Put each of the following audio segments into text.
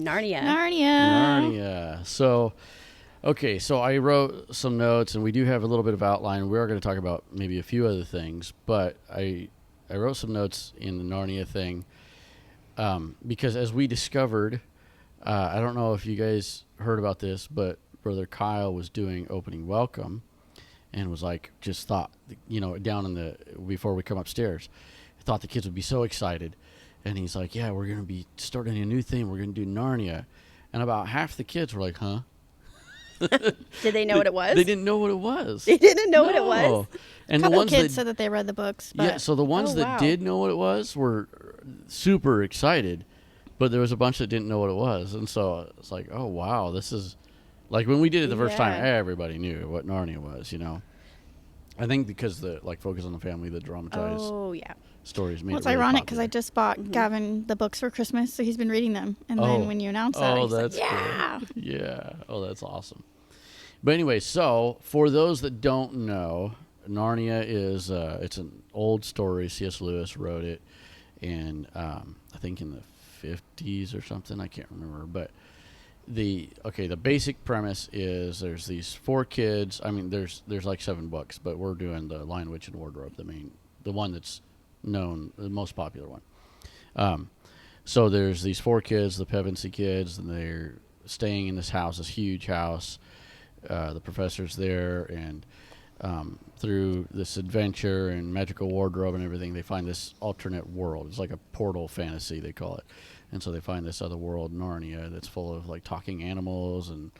Narnia. Narnia. So, okay, so I wrote some notes, and we do have a little bit of outline. We are going to talk about maybe a few other things, but I wrote some notes in the Narnia thing because as we discovered, I don't know if you guys heard about this, but Brother Kyle was doing opening welcome and was like, just thought, down in the, before we come upstairs, thought the kids would be so excited. And he's like, yeah, we're going to be starting a new thing. We're going to do Narnia. And about half the kids were like, huh? Did they know what it was? They didn't know what it was. They didn't know what it was? And a couple the ones kids said that they read the books. But yeah, so the ones that did know what it was were super excited, but there was a bunch that didn't know what it was. And so it's like, oh, wow, this is... Like when we did it the first time, everybody knew what Narnia was, I think because the Focus on the Family, the dramatized stories made it it's really ironic because popular. I just bought Gavin the books for Christmas, so he's been reading them. And then when you announce that, he's that's like, yeah. good. Yeah. Oh, that's awesome. But anyway, so for those that don't know, Narnia is it's an old story. C.S. Lewis wrote it, and I think in the 50s or something. I can't remember, but the basic premise is there's these 4 kids. I mean, there's like 7 books, but we're doing the Lion, Witch, and Wardrobe, the one that's known, the most popular one. So there's these 4 kids, the Pevensey kids, and they're staying in this house, this huge house. The professor's there, and through this adventure and magical wardrobe and everything, they find this alternate world. It's like a portal fantasy, they call it. And so they find this other world, Narnia, that's full of talking animals and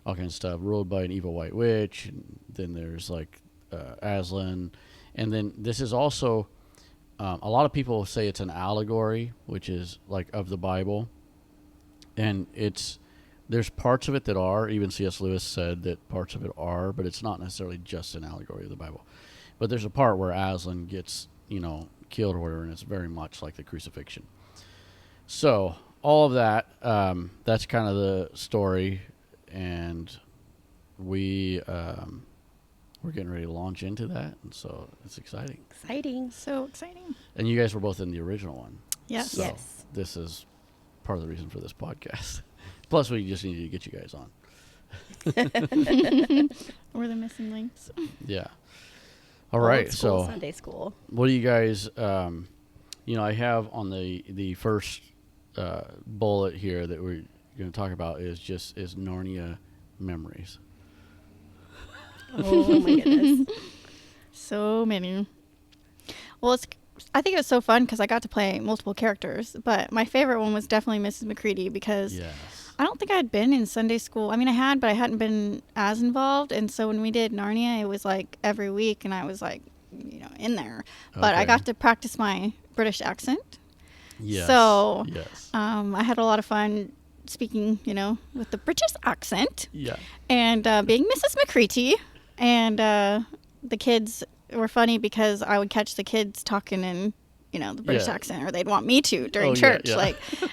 all kinds of stuff, ruled by an evil white witch. And then there's Aslan. And then this is also, a lot of people say it's an allegory, which is of the Bible. And there's parts of it that are, even C.S. Lewis said that parts of it are, but it's not necessarily just an allegory of the Bible. But there's a part where Aslan gets, killed or whatever, and it's very much like the crucifixion. So all of that, that's kind of the story, and we're getting ready to launch into that, and so it's exciting. So exciting. And you guys were both in the original one. Yes. So yes. This is part of the reason for this podcast. Plus, we just needed to get you guys on. We're the missing links. Yeah. All right. School, So Sunday school. what do you guys, I have on the first bullet here that we're going to talk about is Narnia memories. Oh, my goodness. So many. Well, I think it was so fun because I got to play multiple characters, but my favorite one was definitely Mrs. McCready because I don't think I had been in Sunday school. I mean, I had, but I hadn't been as involved. And so when we did Narnia, it was every week, and I was in there. But I got to practice my British accent. Yes. So yes. I had a lot of fun speaking, with the British accent. Yeah. And being Mrs. McCready. And the kids were funny because I would catch the kids talking in, the British accent, or they'd want me to during church.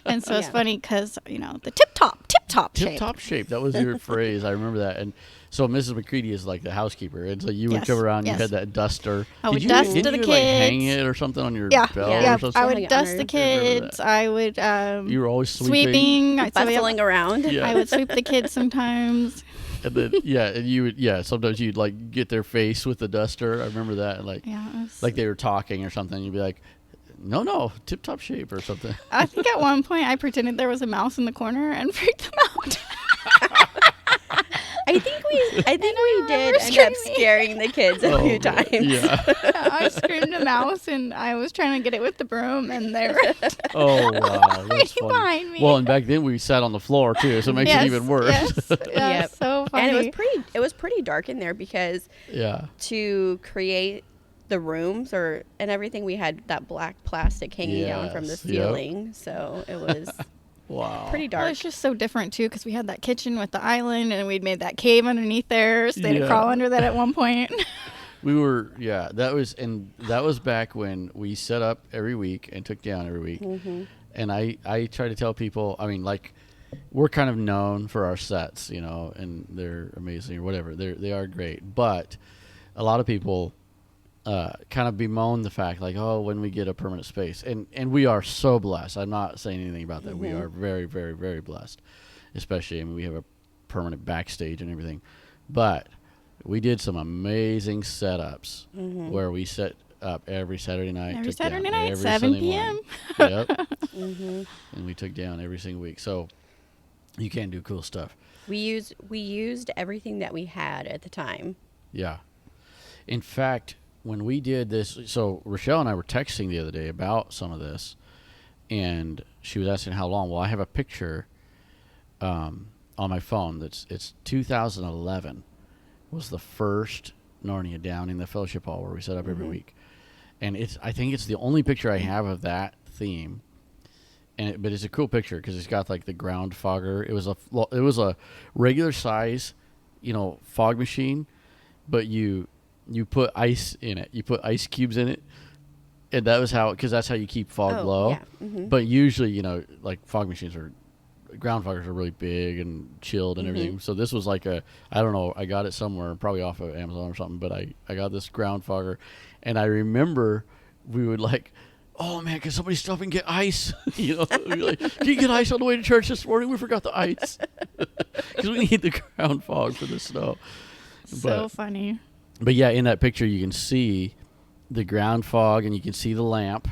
And so it's funny because, the tip top shape. Tip-top shape. That was your phrase. I remember that. And so Mrs. McCready is the housekeeper. And so you would come around, you had that duster. I would dust to the kids. Hang it or something on your belt or something? I would dust the kids. I would... you were always sweeping. Bustling around. Yeah. I would sweep the kids sometimes. And then, and you would, sometimes you'd get their face with the duster. I remember that. And they were talking or something. You'd be like, no, tip-top shape or something. I think at one point I pretended there was a mouse in the corner and freaked them out. I think we did end up scaring the kids a few times. Yeah. I screamed a mouse, and I was trying to get it with the broom, and they were oh wow, that's funny. behind me. Well, and back then we sat on the floor too, so it makes it even worse. Yes, so funny. And it was pretty dark in there because to create the rooms and everything, we had that black plastic hanging down from the ceiling, so it was. Wow. Pretty dark. Well, it's just so different, too, because we had that kitchen with the island, and we'd made that cave underneath there, so they had to crawl under that at one point. We were, that was back when we set up every week and took down every week. Mm-hmm. And I try to tell people, we're kind of known for our sets, and they're amazing or whatever. They are great. But a lot of people kind of bemoan the fact, like, oh, when we get a permanent space, and we are so blessed. I'm not saying anything about that. We are very, very, very blessed, especially. I mean, we have a permanent backstage and everything, but we did some amazing setups where we set up every Saturday night. Every Saturday night, every 7 p.m. Yep. And we took down every single week. So you can do cool stuff. We used everything that we had at the time. Yeah. In fact, when we did this, so Rochelle and I were texting the other day about some of this, and she was asking how long. Well, I have a picture on my phone it's 2011 was the first Narnia down in the fellowship hall where we set up every week, and I think it's the only picture I have of that theme, but it's a cool picture because it's got like the ground fogger. It was a regular size, fog machine, but you put ice in it. You put ice cubes in it. And that was because that's how you keep fog low. Yeah. But usually, like ground foggers are really big and chilled and everything. So this was like I don't know, I got it somewhere, probably off of Amazon or something, but I got this ground fogger. And I remember we would like, oh man, can somebody stop and get ice? We'd be like, can you get ice on the way to church this morning? We forgot the ice. Because we need the ground fog for the snow. So funny. But yeah, in that picture you can see the ground fog and you can see the lamp,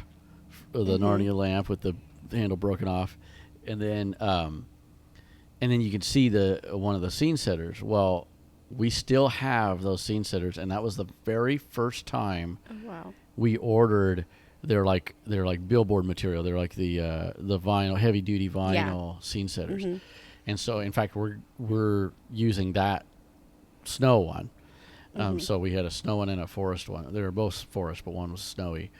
the Narnia lamp with the handle broken off, and then you can see one of the scene setters. Well, we still have those scene setters, and that was the very first time we ordered. They're like billboard material. They're like the vinyl, heavy duty vinyl scene setters, and so in fact we're using that snow one. So we had a snow one and a forest one. They were both forest, but one was snowy.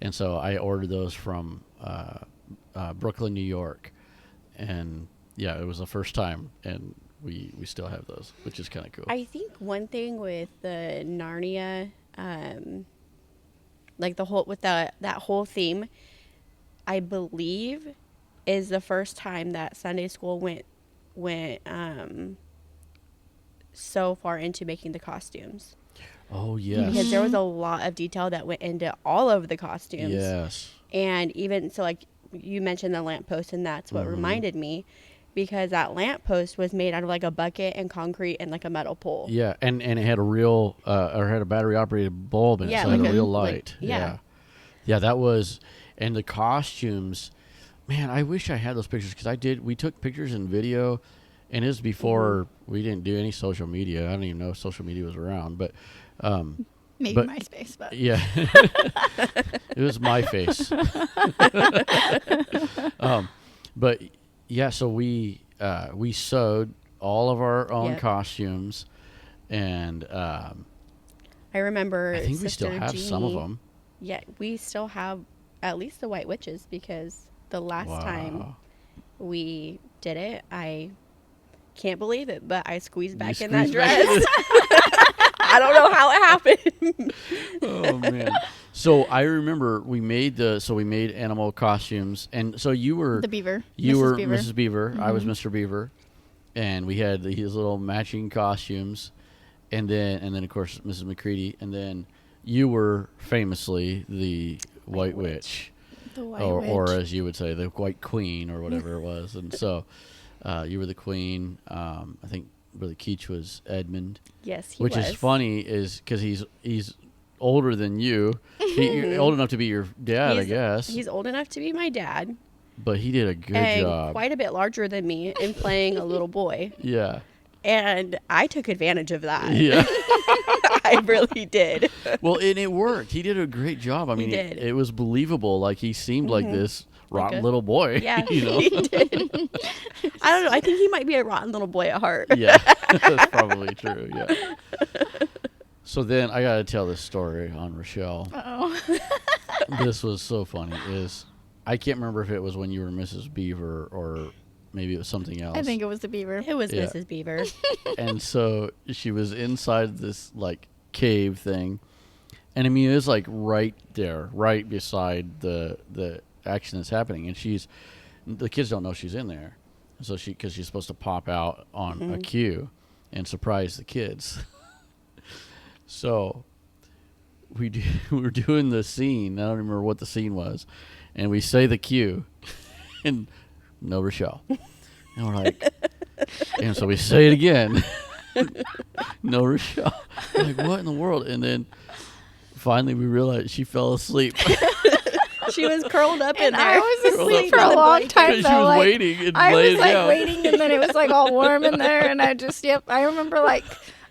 And so I ordered those from Brooklyn, New York. And, yeah, it was the first time, and we still have those, which is kind of cool. I think one thing with the Narnia, like that whole theme, I believe is the first time that Sunday school went so far into making the costumes. Oh, yes. Because there was a lot of detail that went into all of the costumes. Yes. And even, so like you mentioned the lamppost, and that's what reminded me, because that lamppost was made out of like a bucket and concrete and like a metal pole. Yeah, and it had a real, or had a battery-operated bulb in it, so it had a real light. Yeah, that was, and the costumes, man, I wish I had those pictures, because we took pictures and video. And it was before we didn't do any social media. I don't even know if social media was around, but maybe MySpace, but yeah, it was my face. But yeah, so we sewed all of our own costumes, and I remember. I think we still have Jeannie, some of them. Yeah, we still have at least the White Witches, because the last time we did it, I can't believe it, but I squeezed back in that dress. I don't know how it happened. Oh man! So I remember we made animal costumes, and so you were the Beaver. You were Mrs. Beaver. I was Mr. Beaver, and we had these little matching costumes, and then of course Mrs. McCready, and then you were famously the White Witch. The White Witch. Or as you would say, the White Queen, or whatever it was, and so. You were the Queen. I think Brother Keach was Edmund. Yes, he was. Which is funny, is because he's older than you. He's old enough to be your dad, I guess. He's old enough to be my dad. But he did a good job. Quite a bit larger than me in playing a little boy. Yeah. And I took advantage of that. Yeah. I really did. Well, and it worked. He did a great job. I mean, it was believable. Like, he seemed like this rotten little boy. Yeah, he did. I don't know. I think he might be a rotten little boy at heart. Yeah, that's probably true. Yeah. So then I got to tell this story on Rochelle. Uh-oh. This was so funny. I can't remember if it was when you were Mrs. Beaver or maybe it was something else. I think it was the Beaver. It was Mrs. Beaver. And so she was inside this like cave thing. And I mean, it was like right there, right beside the action that's happening. And the kids don't know she's in there. So because she's supposed to pop out on a cue and surprise the kids. So we were doing the scene. I don't remember what the scene was, and we say the cue, and no Rochelle, and we're like, and so we say it again, no Rochelle. We're like, what in the world? And then finally we realized she fell asleep. She was curled up in there. I was asleep for a long time. Because she was waiting and I was down. waiting, and then it was like all warm in there, and I remember like,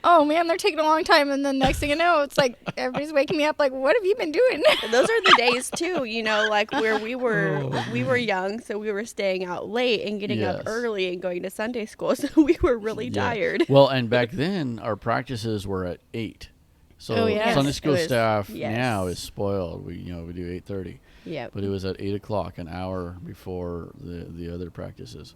oh man, they're taking a long time, and then next thing you know, it's like everybody's waking me up. Like, what have you been doing? Those are the days too, like where we were young, so we were staying out late and getting up early and going to Sunday school, so we were really tired. Well, and back then our practices were at 8. So Sunday school staff now is spoiled. We do 8:30. Yeah. But it was at 8 o'clock, an hour before the other practices.